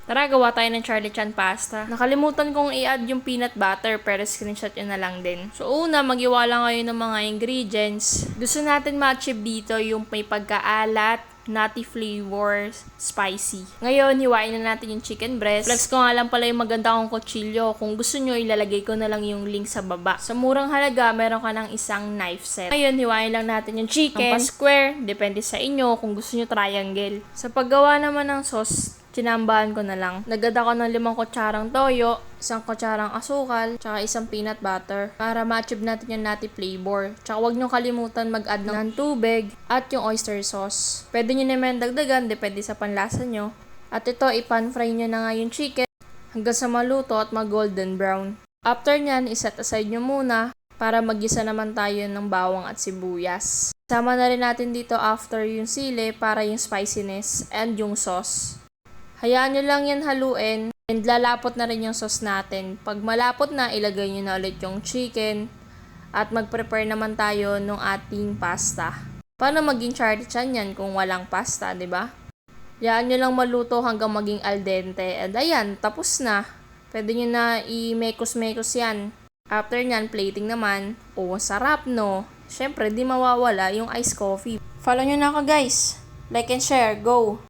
Tara, gawa tayo ng Charlie Chan pasta. Nakalimutan kong i-add yung peanut butter pero screenshot yun na lang din. So una, mag-iwala ngayon ng mga ingredients. Gusto natin ma-achieve dito yung may pagkaalat, nutty flavor, spicy. Ngayon, hiwain na natin yung chicken breast. Flex ko nga lang pala yung maganda kong kutsilyo. Kung gusto nyo, ilalagay ko na lang yung link sa baba. Sa murang halaga, meron ka ng isang knife set. Ngayon, hiwain lang natin yung chicken. Ang pa-square, depende sa inyo kung gusto nyo triangle. Sa paggawa naman ng sauce, tinambahan ko na lang. Nagad ako ng 5 kutsarang toyo, 1 kutsarang asukal, tsaka 1 peanut butter para ma-achieve natin yung nutty flavor. Tsaka huwag nyo kalimutan mag-add ng tubig at yung oyster sauce. Pwede nyo naman dagdagan, depende sa panlasa nyo. At ito, ipan-fry nyo na nga yung chicken hanggang sa maluto at mag-golden brown. After nyan, iset aside nyo muna para magisa naman tayo ng bawang at sibuyas. Sama na rin natin dito after yung sili para yung spiciness and yung sauce. Hayaan nyo lang yan haluin and lalapot na rin yung sauce natin. Pag malapot na, ilagay nyo na ulit yung chicken at mag-prepare naman tayo ng ating pasta. Paano maging Charlie Chan yan kung walang pasta, di ba? Hayaan nyo lang maluto hanggang maging al dente. And ayan, tapos na. Pwede nyo na i-mekos-mekos yan. After nyan, plating naman. Oh, sarap no? Syempre, di mawawala yung iced coffee. Follow nyo na ako guys. Like and share. Go!